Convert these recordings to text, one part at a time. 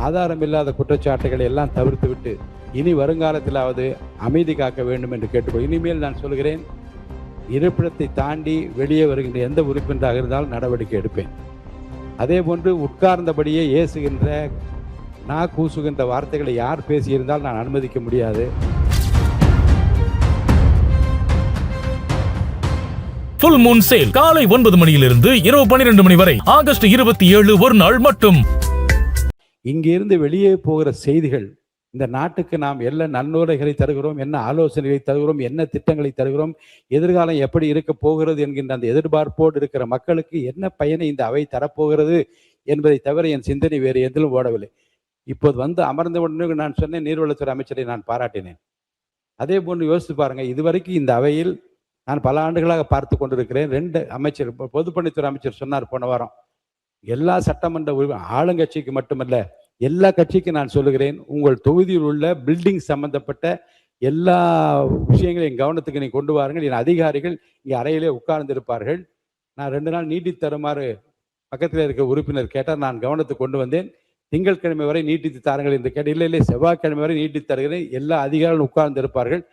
ஆதாரம் இல்லாத குற்றச்சாட்டுகளை எல்லாம் தவிர்த்துவிட்டு இனி வருங்காலத்திலாவது அமைதி காக்க வேண்டும் என்று கேட்டுக்கொள். இனிமேல் நான் சொல்கிறேன், இருப்பிடத்தை தாண்டி வெளியே வருகின்ற எந்த உறுப்பினராக இருந்தாலும் நடவடிக்கை எடுப்பேன். அதே போன்று உட்கார்ந்தபடியே ஏசுகின்ற கூசுகின்ற வார்த்தைகளை யார் பேசியிருந்தால் நான் அனுமதிக்க முடியாது. ஃபுல் மூன் சேல் காலை 9 மணியிலிருந்து இரவு 12 மணி வரை ஆகஸ்ட் 27 ஒரு நாள் மட்டும். இங்கிருந்து வெளியே போகிற செய்திகள், இந்த நாட்டுக்கு நாம் என்ன நன்னுரைகளை தருகிறோம், என்ன ஆலோசனைகளை தருகிறோம், என்ன திட்டங்களை தருகிறோம், எதிர்காலம் எப்படி இருக்க போகிறது என்கின்ற அந்த எதிர்பார்ப்போடு இருக்கிற மக்களுக்கு என்ன பயனை இந்த அவை தரப்போகிறது என்பதை தவிர என் சிந்தனை வேறு எதிலும் ஓடவில்லை. இப்போது வந்து அமர்ந்த உடனே நான் சொன்னேன், நீர்வளத்துறை அமைச்சரை நான் பாராட்டினேன். அதே போன்று யோசித்து பாருங்க, இதுவரைக்கும் இந்த அவையில் நான் பல ஆண்டுகளாக பார்த்து கொண்டிருக்கிறேன். 2 அமைச்சர், பொதுப்பணித்துறை அமைச்சர் சொன்னார் போன வாரம், எல்லா சட்டமன்ற ஆளுங்கட்சிக்கு மட்டுமல்ல எல்லா கட்சிக்கும் நான் சொல்லுகிறேன், உங்கள் தொகுதியில் உள்ள பில்டிங் சம்பந்தப்பட்ட எல்லா விஷயங்களையும் என் கவனத்துக்கு நீ கொண்டு வாருங்கள். என் அதிகாரிகள் இங்கே அறையிலே உட்கார்ந்து இருப்பார்கள். நான் 2 நாள் நீட்டித்து தருமாறு பக்கத்தில் இருக்க உறுப்பினர் கேட்டால் நான் கவனத்துக்கு கொண்டு வந்தேன். திங்கட்கிழமை வரை நீட்டித்து தாருங்கள் என்று கேட்ட, இல்லை செவ்வாய்க்கிழமை வரை நீட்டித்து தருகிறேன். எல்லா அதிகாரிகளும் உட்கார்ந்து இருப்பார்கள்.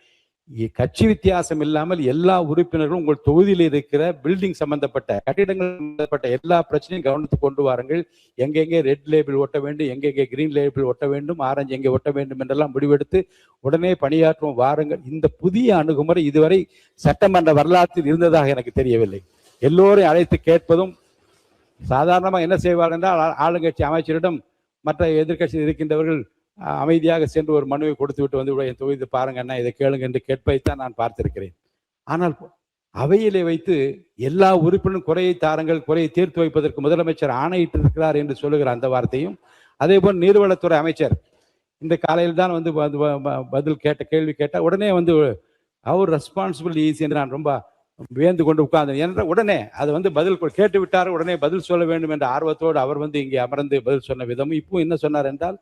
கட்சி வித்தியாசம் இல்லாமல் எல்லா உறுப்பினர்களும் உங்கள் தொகுதியில் இருக்கிற பில்டிங் சம்பந்தப்பட்ட கட்டிடங்கள் சம்பந்தப்பட்ட எல்லா பிரச்சனையும் கவனத்துக்கு கொண்டு வாருங்கள். எங்கெங்கே ரெட் லேபிள் ஒட்ட வேண்டும், எங்கெங்கே கிரீன் லேபிள் ஒட்ட வேண்டும், ஆரஞ்சு எங்கே ஒட்ட வேண்டும் என்றெல்லாம் முடிவெடுத்து உடனே பணியாற்றும் வாருங்கள். இந்த புதிய அணுகுமுறை இதுவரை சட்டமன்ற வரலாற்றில் இருந்ததாக எனக்கு தெரியவில்லை. எல்லோரையும் அழைத்து கேட்பதும், சாதாரணமாக என்ன செய்வார் என்றால் ஆளுங்கட்சி அமைச்சரிடம் மற்ற எதிர்கட்சியில் இருக்கின்றவர்கள் அமைதியாக சென்று ஒரு மனுவை கொடுத்து விட்டு வந்து என் தொகுதி பாருங்க அண்ணா, இதை கேளுங்க என்று கேட்பதைத்தான் நான் பார்த்திருக்கிறேன். ஆனால் அவையிலே வைத்து எல்லா உறுப்பினரும் குறையை தாருங்கள், குறையை தீர்த்து வைப்பதற்கு முதலமைச்சர் ஆணையிட்டிருக்கிறார் என்று சொல்லுகிற அந்த வார்த்தையும், அதே போல் நீர்வளத்துறை அமைச்சர் இந்த காலையில் தான் வந்து பதில் கேள்வி கேட்டால் உடனே வந்து அவர் ரெஸ்பான்சிபிள் ஈஸி என்று நான் ரொம்ப வியந்து கொண்டு உட்கார்ந்தேன். என்ற உடனே அது வந்து பதில் கேட்டு விட்டார், உடனே பதில் சொல்ல வேண்டும் என்ற ஆர்வத்தோடு அவர் வந்து இங்கே அமர்ந்து பதில் சொன்ன விதமும், இப்போ என்ன சொன்னார் என்றால்,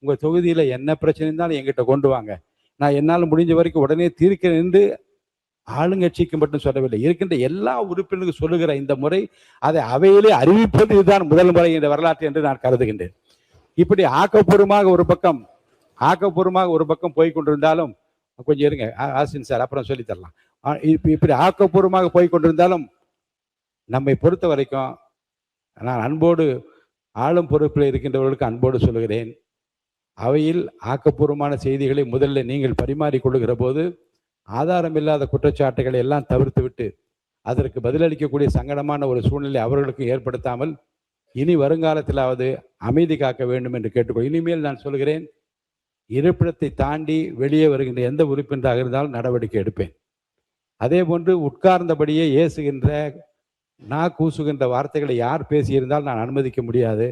உங்கள் தொகுதியில் என்ன பிரச்சனை இருந்தாலும் என்கிட்ட கொண்டு வாங்க, நான் என்னால் முடிஞ்ச வரைக்கும் உடனே தீர்க்க என்று ஆளுங்கட்சிக்கு மட்டும் சொல்லவில்லை, இருக்கின்ற எல்லா உறுப்பினருக்கும் சொல்லுகிற இந்த முறை அதை அவையிலே அறிவிப்பது இதுதான் முதல் முறை இந்த வரலாற்று என்று நான் கருதுகின்றேன். இப்படி ஆக்கப்பூர்வமாக ஒரு பக்கம் போய் கொண்டிருந்தாலும், கொஞ்சம் இருங்க ஆசின் சார், அப்புறம் சொல்லி தரலாம். இப்படி ஆக்கப்பூர்வமாக போய் கொண்டிருந்தாலும் நம்மை பொறுத்த வரைக்கும் நான் அன்போடு ஆளும் பொறுப்பில் இருக்கின்றவர்களுக்கு அன்போடு சொல்லுகிறேன், அவையில் ஆக்கப்பூர்வமான செய்திகளை முதல்ல நீங்கள் பரிமாறிக்கொள்ளுகிற போது ஆதாரம் இல்லாத குற்றச்சாட்டுகளை எல்லாம் தவிர்த்துவிட்டு அதற்கு பதிலளிக்கக்கூடிய சங்கடமான ஒரு சூழ்நிலை அவர்களுக்கு ஏற்படுத்தாமல் இனி வருங்காலத்திலாவது அமைதி காக்க வேண்டும் என்று கேட்டுக்கொள். இனிமேல் நான் சொல்கிறேன், இருப்பிடத்தை தாண்டி வெளியே வருகின்ற எந்த உறுப்பினராக இருந்தாலும் நடவடிக்கை எடுப்பேன். அதே போன்று உட்கார்ந்தபடியே ஏசுகின்ற கூசுகின்ற வார்த்தைகளை யார் பேசியிருந்தால் நான் அனுமதிக்க முடியாது.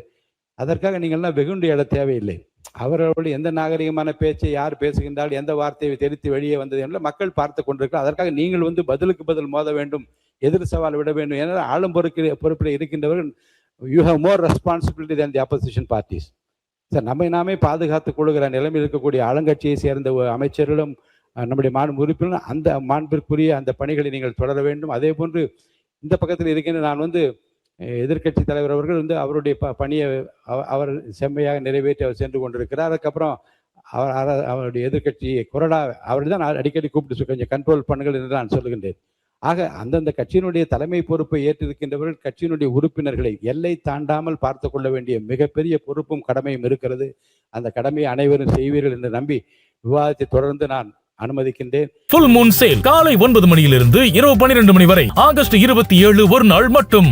அதற்காக நீங்கள்லாம் வெகுண்டு எழ தேவையில்லை. அவர்களோடு எந்த நாகரிகமான பேச்சை யார் பேசுகின்றால், எந்த வார்த்தையை தெரித்து வெளியே வந்தது என்று மக்கள் பார்த்து கொண்டிருக்கிறார். அதற்காக நீங்கள் வந்து பதிலுக்கு பதில் மோத வேண்டும், எதிர் சவால் விட வேண்டும். ஏன்னா ஆளும் பொறுப்பில் இருக்கின்றவர்கள், you have more responsibility than the opposition parties. Sir, நம்மை நாமே பாதுகாத்துக் கொள்ளுகிற நிலைமையில் இருக்கக்கூடிய ஆளுங்கட்சியை சேர்ந்த அமைச்சர்களும் நம்முடைய மாண்பு உறுப்பினர் அந்த மாண்பிற்குரிய அந்த பணிகளை நீங்கள் தொடர வேண்டும். அதே போன்று இந்த பக்கத்தில் இருக்கின்ற நான் வந்து எதிர்கட்சி தலைவர் அவர்கள் வந்து அவருடைய பணியை அவர் செம்மையாக நிறைவேற்றி அவர் சென்று கொண்டிருக்கிறார். அதுக்கப்புறம் அவருடைய எதிர்கட்சி கொறடா அவர் தான் அடிக்கடி கூப்பிட்டு கொஞ்சம் கண்ட்ரோல் பண்ணுங்கள் என்று நான் சொல்லுகின்றேன். ஆக அந்தந்த கட்சியினுடைய தலைமை பொறுப்பை ஏற்றிருக்கின்றவர்கள் கட்சியினுடைய உறுப்பினர்களை எல்லை தாண்டாமல் பார்த்து கொள்ள வேண்டிய மிகப்பெரிய பொறுப்பும் கடமையும் இருக்கிறது. அந்த கடமையை அனைவரும் செய்வீர்கள் என்று நம்பி விவாதத்தை தொடர்ந்து நான் அனுமதிக்கின்றேன். ஃபுல் மூன் சேல் காலை 9 மணியிலிருந்து இரவு 12 மணி வரை ஆகஸ்ட் 27 ஒரு நாள் மட்டும்.